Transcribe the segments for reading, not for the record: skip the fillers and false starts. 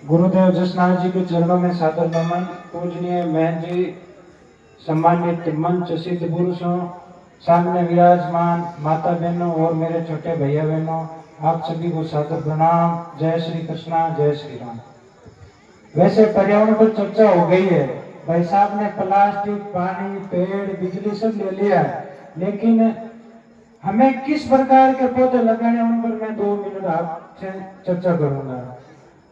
गुरुदेव जसनाथ जी के चरणों में सादर नमन। पूजनीय महंत जी, सम्मानित मंच सिद्ध पुरुषों, सामने विराजमान माता बहनों और मेरे छोटे भैया बहनों, आप सभी को सादर प्रणाम। जय श्री कृष्णा, जय श्री राम। वैसे पर्यावरण पर चर्चा हो गई है, भाई साहब ने प्लास्टिक, पानी, पेड़, बिजली सब ले लिया, लेकिन हमें किस प्रकार के पौधे लगाने उन पर मैं 2 मिनट आपसे चर्चा करूंगा।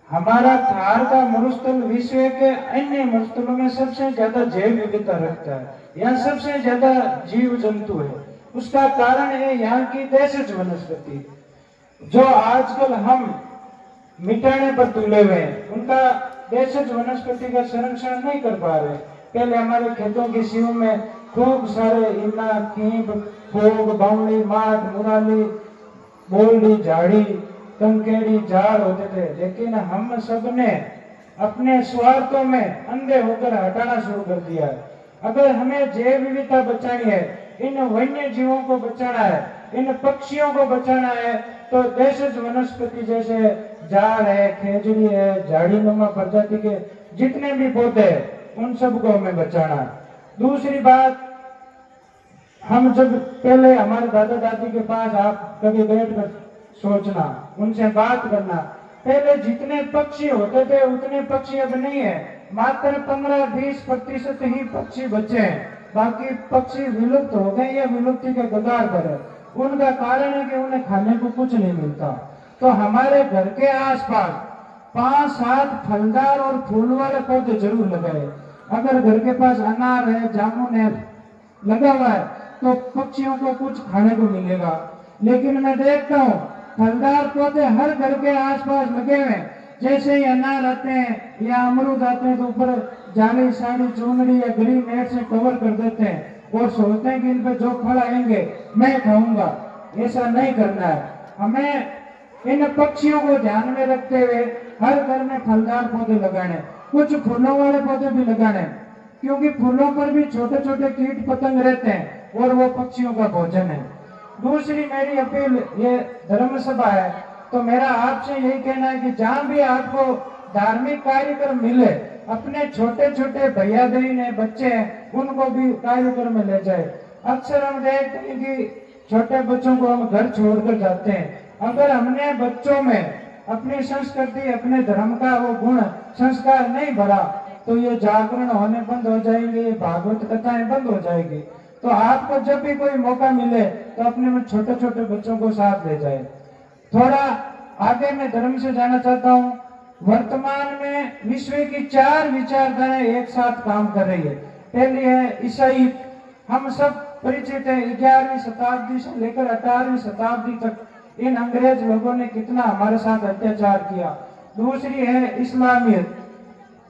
हमारा थार का मरुस्थल विश्व के अन्य मरुस्थलों में सबसे ज्यादा जैव विविधता रखता है, यहाँ सबसे ज्यादा जीव जंतु है। उसका कारण है यहाँ की देशज वनस्पति, जो आजकल हम मिटाने पर तुले हुए हैं। उनका देशज वनस्पति का संरक्षण नहीं कर पा रहे। पहले हमारे खेतों की सीमा में खूब सारे इमला, कीप, फोग, बावली, माठ, मुराली, बोलडी, झाड़ी, कंकेड़ी, झाड़ होते थे, लेकिन हम सब ने अपने स्वार्थों में अंधे होकर हटाना शुरू कर दिया है। अगर हमें जैव विविधता बचानी है, इन वन्य जीवों को बचाना है, इन पक्षियों को बचाना है, तो देशज वनस्पति जैसे झाड़ है, खेजड़ी है, झाड़ीनुमा प्रजाति के जितने भी पौधे हैं, उन सबको हमें बचाना है। दूसरी बात, हम जब पहले हमारे दादा दादी के पास आप कभी बैठकर सोचना, उनसे बात करना, पहले जितने पक्षी होते थे उतने पक्षी अब नहीं है। मात्र 15-20% ही पक्षी बचे हैं, बाकी पक्षी विलुप्त हो गए या विलुप्ति के कगार पर है। उनका कारण है कि उन्हें खाने को कुछ नहीं मिलता। तो हमारे घर के आसपास 5-7 फलदार और फूल वाले पौधे जरूर लगाए। अगर घर के पास अनार है, जामुन है लगा हुआ है, तो पक्षियों को कुछ खाने को मिलेगा। लेकिन मैं देखता हूँ फलदार पौधे हर घर के आसपास लगे हुए हैं। जैसे ही अनार आते हैं या अमरूद आते हैं तो ऊपर जाली, साड़ी, चुनरी या ग्रीन नेट से कवर कर देते हैं और सोचते हैं कि इन पे जो फल आएंगे मैं खाऊंगा। ऐसा नहीं करना है। हमें इन पक्षियों को ध्यान में रखते हुए हर घर में फलदार पौधे लगाने, कुछ फूलों वाले पौधे भी लगाने, क्योंकि फूलों पर भी छोटे छोटे कीट पतंग रहते हैं और वो पक्षियों का भोजन है। दूसरी मेरी अपील, ये धर्म सभा है, तो मेरा आपसे यही कहना है कि जहां भी आपको धार्मिक कार्यक्रम मिले, अपने छोटे छोटे भैया बहन बच्चे हैं उनको भी कार्यक्रम में ले जाए। अक्सर हम देखते हैं कि छोटे बच्चों को हम घर छोड़कर जाते हैं। अगर हमने बच्चों में अपनी संस्कृति, अपने धर्म का वो गुण संस्कार नहीं भरा, तो ये जागरण होने बंद हो जाएंगे, ये भागवत कथाएं बंद हो जाएगी। तो आपको जब भी कोई मौका मिले तो अपने में छोटे छोटे बच्चों को साथ ले जाए। थोड़ा आगे मैं धर्म से जाना चाहता हूँ। वर्तमान में विश्व की 4 विचारधाराएं एक साथ काम कर रही है। पहली है ईसाई, हम सब परिचित है। 11वीं शताब्दी से लेकर 18वीं शताब्दी तक इन अंग्रेज लोगों ने कितना हमारे साथ अत्याचार किया। दूसरी है इस्लामियत,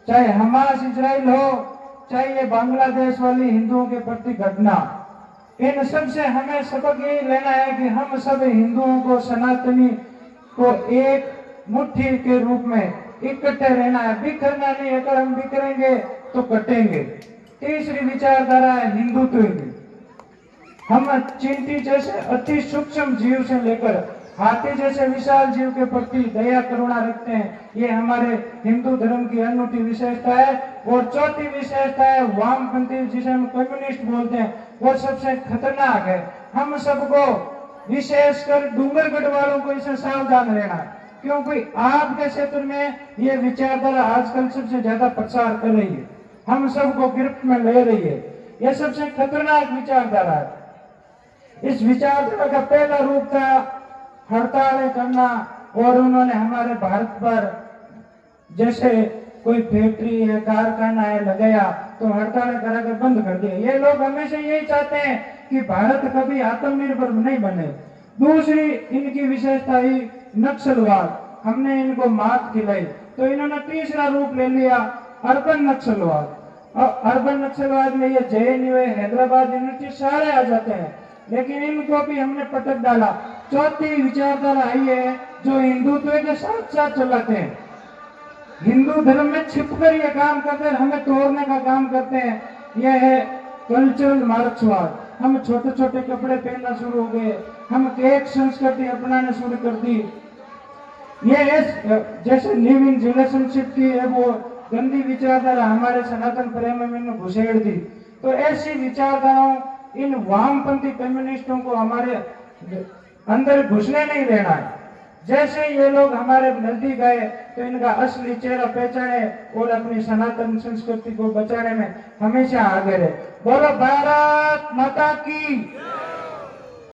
चाहे हमास इजराइल हो, चाहे ये बांग्लादेश वाली हिंदुओं के प्रति घटना, इन सब से हमें सबक यही लेना है कि हम सब हिंदुओं को, सनातनी को एक मुट्ठी के रूप में इकट्ठे रहना है, बिखरना नहीं। अगर हम बिखरेंगे तो कटेंगे। तीसरी विचारधारा है हिंदुत्व की। हम चींटी जैसे अति सूक्ष्म जीव से लेकर हाथी जैसे विशाल जीव के प्रति दया करुणा रखते हैं। ये हमारे हिंदू धर्म की अनूठी विशेषता है। और चौथी विशेषता है वामपंथी, जिसे हम कम्युनिस्ट बोलते हैं, वो सबसे खतरनाक है। हम सबको, विशेषकर डूंगरगढ़ वालों को इससे सावधान रहना, क्योंकि आपके क्षेत्र में ये विचारधारा आजकल सबसे ज्यादा प्रसार कर रही है, हम सबको गिरफ्त में ले रही है। यह सबसे खतरनाक विचारधारा है। इस विचारधारा का पहला रूप था हड़तालें करना, और उन्होंने हमारे भारत पर जैसे कोई फैक्ट्री है, कारखाना है लगाया तो हड़तालें कराकर बंद कर दिया। ये लोग हमेशा यही चाहते हैं कि भारत कभी आत्मनिर्भर नहीं बने। दूसरी इनकी विशेषता ही नक्सलवाद, हमने इनको मात खिलाई तो इन्होंने तीसरा रूप ले लिया अर्बन नक्सलवाद। अर्बन नक्सलवाद में ये जेएनयू, हैदराबाद यूनिवर्सिटी सारे आ जाते हैं, लेकिन इनको भी हमने पटक डाला। चौथी विचारधारा आई है जो हिंदुत्व के साथ साथ चलाते हैं, हिंदू धर्म में छिपकर ये काम करते हैं, हमें तोड़ने का काम करते हैं। यह है कल्चरल मार्क्सवाद। हम छोटे छोटे कपड़े पहनना शुरू हो गए, हम केक संस्कृति अपनाना शुरू कर दी। ये जैसे लिव इन रिलेशनशिप की है वो गंदी विचारधारा हमारे सनातन प्रेम में घुसेड़ दी। तो ऐसी विचारधाराओं इन वामपंथी कम्युनिस्टों को हमारे अंदर घुसने नहीं देना है। जैसे ये लोग हमारे नजदीक आए तो इनका असली चेहरा पहचाने और अपनी सनातन संस्कृति को बचाने में हमेशा आगे रहे। बोलो भारत माता की।